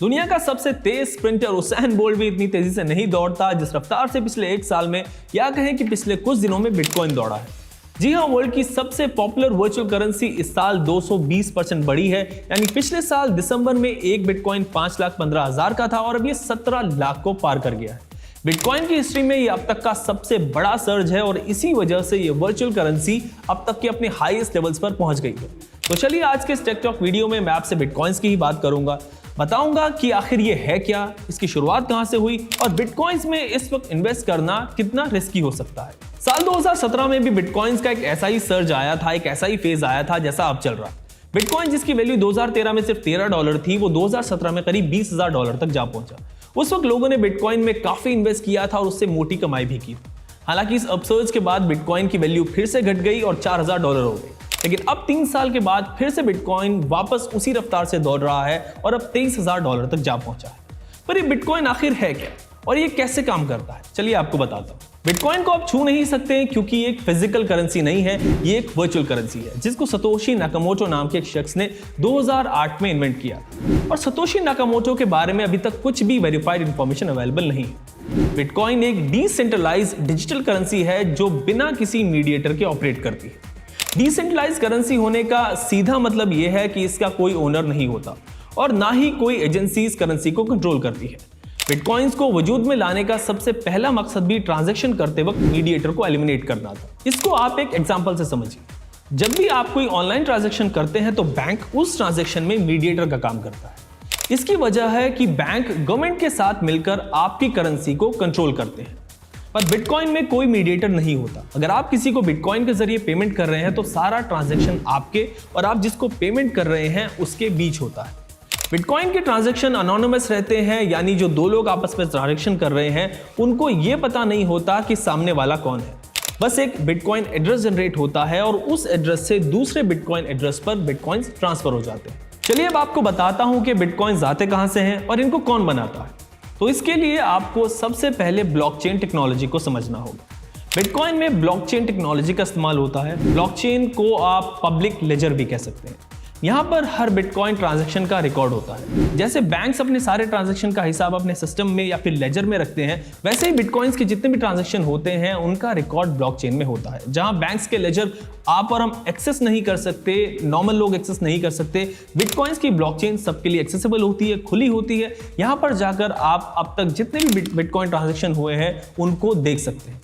दुनिया का सबसे तेज स्प्रिंटर उसैन बोल्ट भी इतनी तेजी से नहीं दौड़ता जिस रफ्तार से पिछले एक साल में या कहें कि पिछले कुछ दिनों में बिटकॉइन दौड़ा है। जी हाँ, वर्ल्ड की सबसे पॉपुलर वर्चुअल करेंसी इस साल 220% बढ़ी है। यानी पिछले साल दिसंबर में एक बिटकॉइन 5,15,000 का था और अब ये 17 लाख को पार कर गया है। बिटकॉइन की हिस्ट्री में ये अब तक का सबसे बड़ा सर्ज है और इसी वजह से ये वर्चुअल करेंसी अब तक के अपने हाईएस्ट लेवल्स पर पहुंच गई है। तो चलिए आज के इस टेक टॉक वीडियो में मैं आपसे बिटकॉइंस की ही बात करूंगा, बताऊंगा कि आखिर ये है क्या, इसकी शुरुआत कहां से हुई और बिटकॉइंस में इस वक्त इन्वेस्ट करना कितना रिस्की हो सकता है। साल 2017 में भी बिटकॉइंस का एक ऐसा ही सर्ज आया था, एक ऐसा ही फेज आया था जैसा अब चल रहा। बिटकॉइन जिसकी वैल्यू 2013 में सिर्फ $13 थी, वो 2017 में करीब $20,000 तक जा पहुंचा। उस वक्त लोगों ने बिटकॉइन में काफी इन्वेस्ट किया था और उससे मोटी कमाई भी की। हालांकि इस अपसर्ज के बाद बिटकॉइन की वैल्यू फिर से घट गई और $4,000 हो गई, लेकिन अब 3 साल के बाद फिर से बिटकॉइन वापस उसी रफ्तार से दौड़ रहा है और अब $23,000 तक जा पहुंचा है। पर ये बिटकॉइन आखिर है क्या और ये कैसे काम करता है, चलिए आपको बताता हूं। बिटकॉइन को आप छू नहीं सकते क्योंकि ये एक फिजिकल करेंसी नहीं है, ये एक वर्चुअल करेंसी है जिसको सतोशी नाकामोटो नाम के एक शख्स ने 2008 में इन्वेंट किया। और सतोशी नाकामोटो के बारे में अभी तक कुछ भी वेरीफाइड इंफॉर्मेशन अवेलेबल नहीं है। बिटकॉइन एक डिसेंट्रलाइज्ड डिजिटल करेंसी है जो बिना किसी मीडिएटर के ऑपरेट करती है। डिसेंट्रलाइज्ड करेंसी होने का सीधा मतलब यह है कि इसका कोई ओनर नहीं होता और ना ही कोई एजेंसी इस करेंसी को कंट्रोल करती है। बिटकॉइंस को वजूद में लाने का सबसे पहला मकसद भी ट्रांजैक्शन करते वक्त मीडिएटर को एलिमिनेट करना था। इसको आप एक एग्जांपल से समझिए। जब भी आप कोई ऑनलाइन ट्रांजैक्शन करते हैं तो बैंक उस ट्रांजैक्शन में मीडिएटर का काम करता है। इसकी वजह है कि बैंक गवर्नमेंट के साथ मिलकर आपकी करेंसी को कंट्रोल करते हैं। पर बिटकॉइन में कोई मीडिएटर नहीं होता। अगर आप किसी को बिटकॉइन के जरिए पेमेंट कर रहे हैं तो सारा ट्रांजैक्शन आपके और आप जिसको पेमेंट कर रहे हैं उसके बीच होता है। बिटकॉइन के ट्रांजैक्शन अनोनिमस रहते हैं, यानी जो दो लोग आपस में ट्रांजैक्शन कर रहे हैं उनको यह पता नहीं होता कि सामने वाला कौन है। बस एक बिटकॉइन एड्रेस जनरेट होता है और उस एड्रेस से दूसरे बिटकॉइन एड्रेस पर बिटकॉइंस ट्रांसफर हो जाते हैं। चलिए अब आपको बताता हूं कि बिटकॉइंस आते कहां से हैं और इनको कौन बनाता है। तो इसके लिए आपको सबसे पहले ब्लॉकचेन टेक्नोलॉजी को समझना होगा। बिटकॉइन में ब्लॉकचेन टेक्नोलॉजी का इस्तेमाल होता है। ब्लॉकचेन को आप पब्लिक लेजर भी कह सकते हैं। यहाँ पर हर बिटकॉइन ट्रांजैक्शन का रिकॉर्ड होता है। जैसे बैंक्स अपने सारे ट्रांजैक्शन का हिसाब अपने सिस्टम में या फिर लेजर में रखते हैं, वैसे ही बिटकॉइंस के जितने भी ट्रांजैक्शन होते हैं उनका रिकॉर्ड ब्लॉकचेन में होता है। जहां बैंक्स के लेजर आप और हम एक्सेस नहीं कर सकते, नॉर्मल लोग एक्सेस नहीं कर सकते, बिटकॉइंस की ब्लॉकचेन सबके लिए एक्सेसिबल होती है, खुली होती है। यहाँ पर जाकर आप अब तक जितने भी बिटकॉइन ट्रांजैक्शन हुए हैं उनको देख सकते हैं।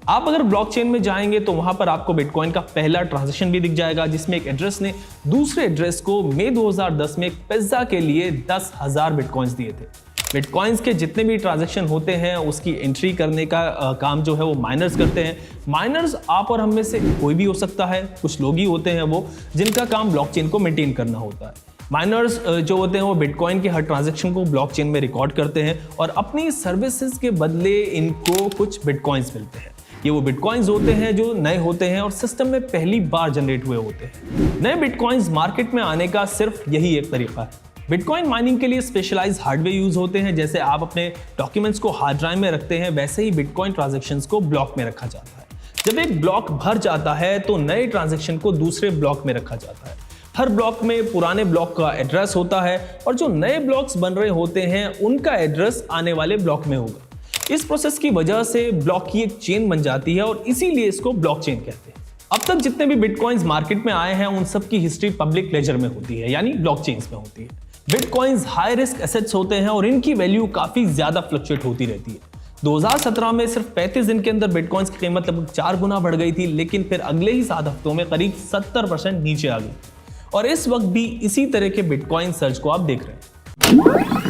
आप अगर ब्लॉकचेन में जाएंगे तो वहां पर आपको बिटकॉइन का पहला ट्रांजैक्शन भी दिख जाएगा जिसमें एक एड्रेस ने दूसरे एड्रेस को मई 2010 में एक पिज्जा के लिए 10,000 बिटकॉइंस दिए थे। बिटकॉइंस के जितने भी ट्रांजैक्शन होते हैं उसकी एंट्री करने का काम जो है वो माइनर्स करते हैं। माइनर्स आप और हम में से कोई भी हो सकता है, कुछ लोग ही होते हैं वो जिनका काम ब्लॉकचेन को मेंटेन करना होता है। माइनर्स जो होते हैं वो बिटकॉइन के हर ट्रांजैक्शन को ब्लॉकचेन में रिकॉर्ड करते हैं और अपनी सर्विसेज के बदले इनको कुछ बिटकॉइंस मिलते हैं। ये वो बिटकॉइंस होते हैं जो नए होते हैं और सिस्टम में पहली बार जनरेट हुए होते हैं। नए बिटकॉइंस मार्केट में आने का सिर्फ यही एक तरीका है। बिटकॉइन माइनिंग के लिए स्पेशलाइज्ड हार्डवेयर यूज होते हैं। जैसे आप अपने डॉक्यूमेंट्स को हार्ड ड्राइव में रखते हैं, वैसे ही बिटकॉइन ट्रांजैक्शंस को ब्लॉक में रखा जाता है। जब एक ब्लॉक भर जाता है तो नए ट्रांजैक्शन को दूसरे ब्लॉक में रखा जाता है। हर ब्लॉक में पुराने ब्लॉक का एड्रेस होता है और जो नए ब्लॉक्स बन रहे होते हैं उनका एड्रेस आने वाले ब्लॉक में होगा। इस प्रोसेस की वजह से ब्लॉक की एक चेन बन जाती है और इसीलिए इसको ब्लॉकचेन कहते हैं। अब तक जितने भी बिटकॉइंस मार्केट में आए हैं उन सब की हिस्ट्री पब्लिक लेजर में होती है, यानी ब्लॉकचेन्स में होती है। बिटकॉइंस हाई रिस्क एसेट्स होते हैं और इनकी वैल्यू काफी ज्यादा फ्लक्चुएट होती रहती है। 2017 में सिर्फ 35 दिन के अंदर बिटकॉइंस की कीमत लगभग 4 गुना बढ़ गई थी, लेकिन फिर अगले ही 7 हफ्तों में करीब 70% नीचे आ गई और इस वक्त भी इसी तरह के बिटकॉइन सर्ज को आप देख रहे हैं।